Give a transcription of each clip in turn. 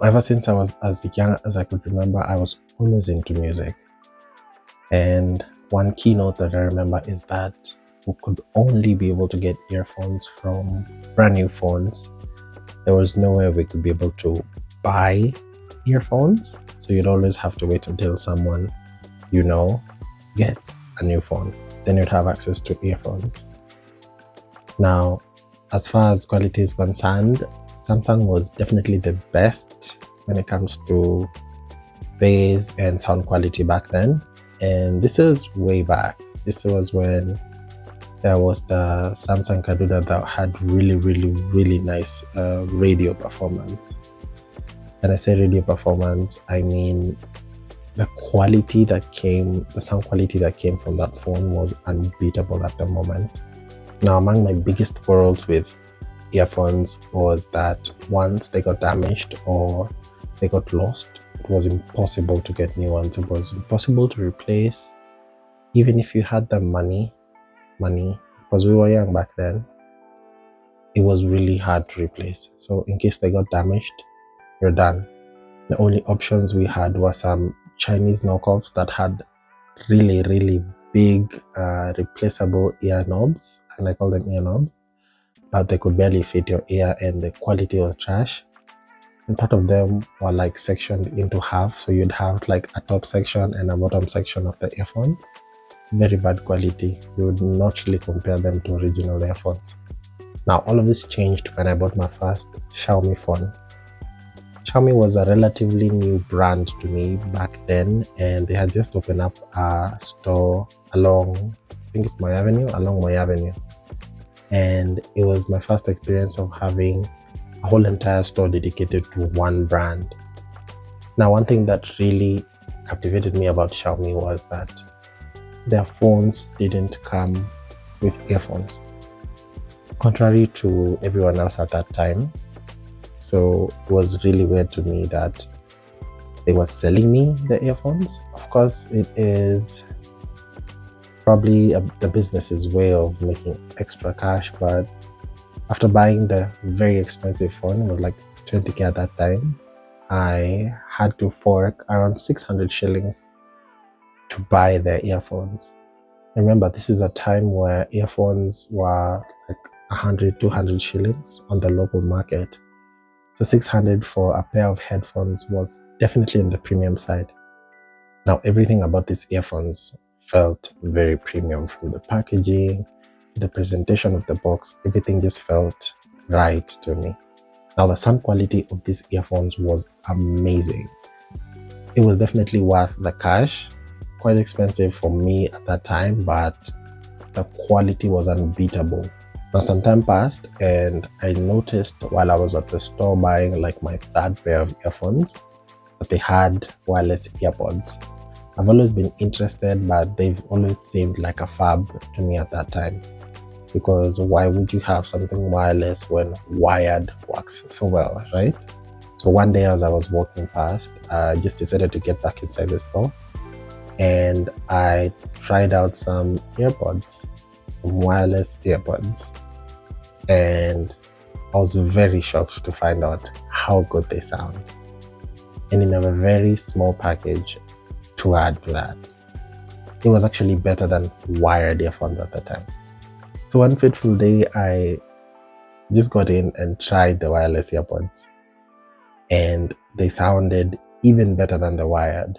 Ever since I was as young as I could remember, I was always into music. And one keynote that I remember is that we could only be able to get earphones from brand new phones. There was no way we could be able to buy earphones. So you'd always have to wait until someone you know gets a new phone. Then you'd have access to earphones. Now, as far as quality is concerned, Samsung was definitely the best when it comes to bass and sound quality back then. And this is way back. This was when there was the Samsung Kaduda that had really nice radio performance. And I say radio performance, I mean the quality that came, the sound quality that came from that phone was unbeatable at the moment. Now, among my biggest quarrels with earphones was that once they got damaged or they got lost, it was impossible to get new ones. It was impossible to replace, even if you had the money, because we were young back then. It was really hard to replace. So in case they got damaged, you're done. The only options we had were some Chinese knockoffs that had really big replaceable ear knobs, and I call them ear knobs, but they could barely fit your ear and the quality was trash. And part of them were like sectioned into half, so you'd have like a top section and a bottom section of the earphones. Very bad quality. You would not really compare them to original earphones. Now, all of this changed when I bought my first Xiaomi phone. Xiaomi was a relatively new brand to me back then, and they had just opened up a store along, I think it's along my avenue. And it was my first experience of having a whole entire store dedicated to one brand. Now, one thing that really captivated me about Xiaomi was that their phones didn't come with earphones, contrary to everyone else at that time. So it was really weird to me that they were selling me the earphones. Of course, it is probably the business's way of making extra cash, but after buying the very expensive phone, it was like 20k at that time, I had to fork around 600 shillings to buy the earphones. Remember, this is a time where earphones were like 100, 200 shillings on the local market. So 600 for a pair of headphones was definitely on the premium side. Now, everything about these earphones felt very premium, from the packaging, the presentation of the box, everything just felt right to me. Now, the sound quality of these earphones was amazing. It was definitely worth the cash. Quite expensive for me at that time, but the quality was unbeatable. Now, some time passed and I noticed while I was at the store buying like my third pair of earphones that they had wireless earpods. I've always been interested, but they've always seemed like a fab to me at that time. Because why would you have something wireless when wired works so well, right? So one day as I was walking past, I just decided to get back inside the store and I tried out some earpods, some wireless earpods, and I was very shocked to find out how good they sound. And in a very small package to add to that, it was actually better than wired earphones at the time. So one fateful day, I just got in and tried the wireless earpods, and they sounded even better than the wired.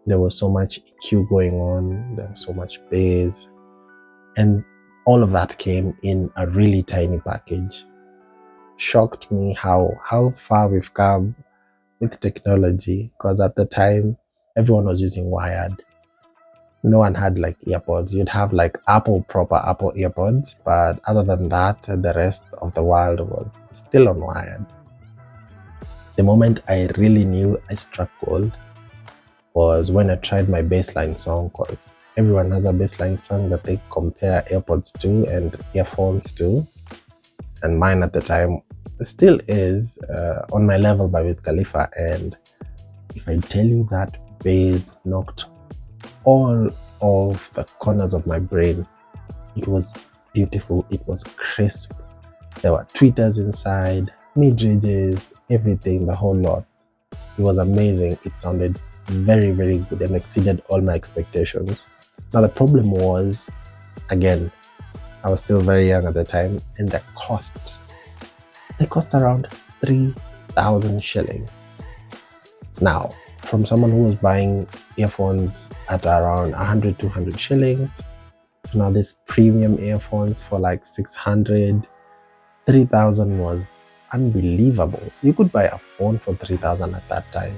There was so much EQ going on, there was so much bass, and all of that came in a really tiny package. Shocked me how far we've come with technology, because at the time, everyone was using wired. No one had like earpods. You'd have like proper Apple earpods, but other than that, the rest of the world was still on wired. The moment I really knew I struck gold was when I tried my baseline song, because everyone has a baseline song that they compare AirPods to and earphones to, and mine at the time still is On My Level by Wiz Khalifa. And if I tell you that bass knocked all of the corners of my brain, it was beautiful, it was crisp, there were tweeters inside, mid-ranges, everything, the whole lot. It was amazing. It sounded very, very good and exceeded all my expectations. Now, the problem was, again, I was still very young at the time, and they cost around 3,000 shillings. Now, from someone who was buying earphones at around 100, 200 shillings, to now this premium earphones for like 600, 3,000 was unbelievable. You could buy a phone for 3,000 at that time.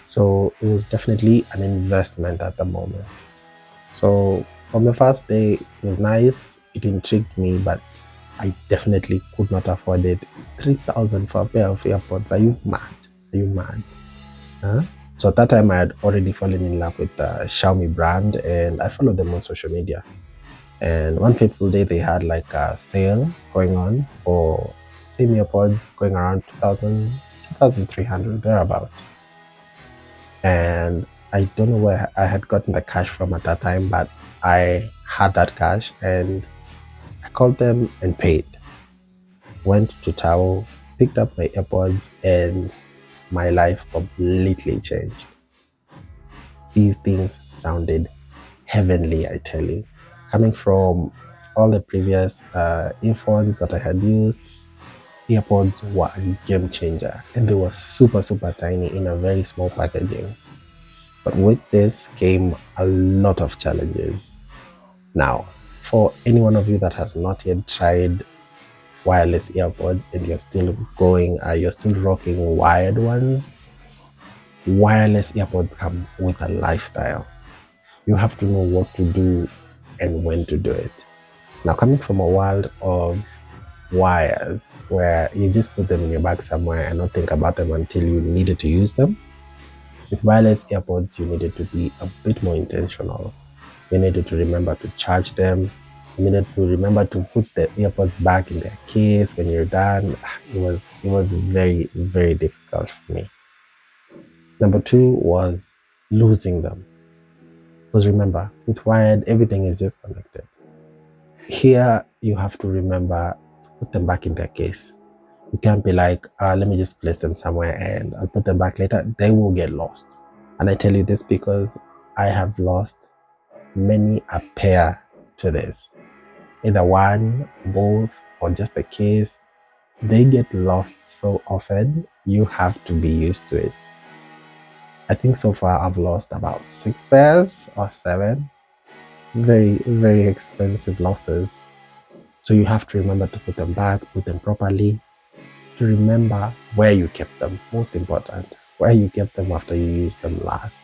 So it was definitely an investment at the moment. So from the first day, it was nice, it intrigued me, but I definitely could not afford it. 3,000 for a pair of AirPods. Are you mad? Are you mad? Huh? So at that time, I had already fallen in love with the Xiaomi brand, and I followed them on social media. And one fateful day, they had like a sale going on for same AirPods going around 2,000, 2,300 thereabout. And I don't know where I had gotten the cash from at that time, but I had that cash and I called them and paid. Went to Tao, picked up my AirPods, and my life completely changed. These things sounded heavenly, I tell you. Coming from all the previous earphones that I had used, AirPods were a game changer, and they were super, super tiny in a very small packaging. But with this came a lot of challenges. Now, for any one of you that has not yet tried wireless earpods and you're still rocking wired ones, wireless earpods come with a lifestyle. You have to know what to do and when to do it. Now, coming from a world of wires where you just put them in your bag somewhere and not think about them until you needed to use them, with wireless earpods, you needed to be a bit more intentional. You needed to remember to charge them. You needed to remember to put the earpods back in their case when you're done. It was very, very difficult for me. Number two was losing them. Because remember, with wired, everything is just connected. Here, you have to remember to put them back in their case. You can't be like, let me just place them somewhere and I'll put them back later. They will get lost. And I tell you this because I have lost many a pair to this. Either one, both, or just the case. They get lost so often, you have to be used to it. I think so far I've lost about 6 pairs or 7. Very, very expensive losses. So you have to remember to put them back, put them properly, to remember where you kept them. Most important, where you kept them after you used them last.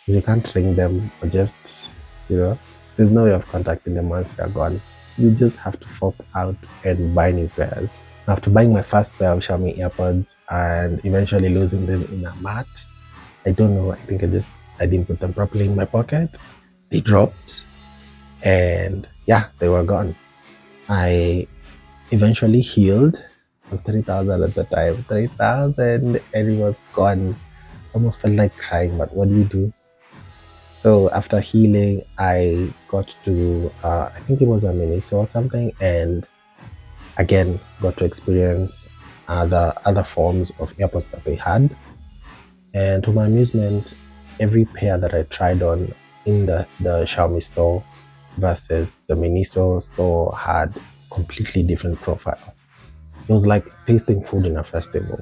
Because you can't ring them or just, there's no way of contacting them once they're gone. You just have to fork out and buy new pairs. After buying my first pair of Xiaomi AirPods and eventually losing them in a mat, I don't know, I think I didn't put them properly in my pocket. They dropped and yeah, they were gone. I eventually healed. It was 3,000 at the time. 3,000 and it was gone. Almost felt like crying, but what do you do? So after healing, I got to, I think it was a Miniso or something, and again, got to experience other forms of AirPods that they had. And to my amusement, every pair that I tried on in the Xiaomi store versus the Miniso store had completely different profiles. It was like tasting food in a festival.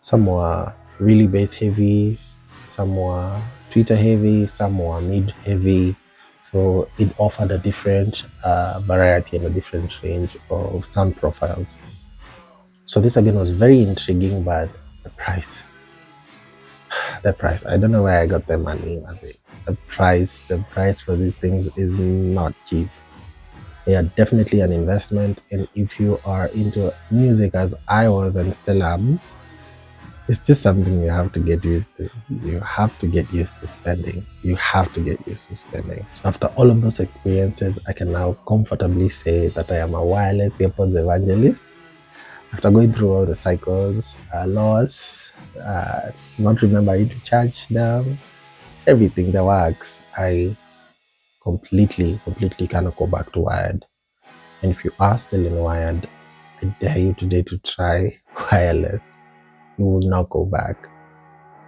Some were really bass heavy, some were tweeter heavy, some were mid heavy. So it offered a different variety and a different range of sound profiles. So this again was very intriguing, but the price, I don't know where I got the money. The price for these things is not cheap. They are definitely an investment, and if you are into music as I was and still am, it's just something you have to get used to. You have to get used to spending. You have to get used to spending. After all of those experiences, I can now comfortably say that I am a wireless AirPods evangelist. After going through all the cycles, loss, not remembering to charge them, everything that works, I completely cannot go back to wired. And if you are still in wired, I dare you today to try wireless. You will not go back.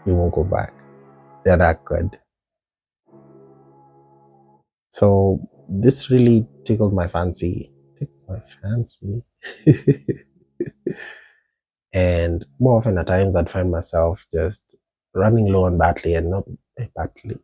You won't go back. They're that good. So this really tickled my fancy. Tickled my fancy. And more often at times, I'd find myself just running low on battery and not battery,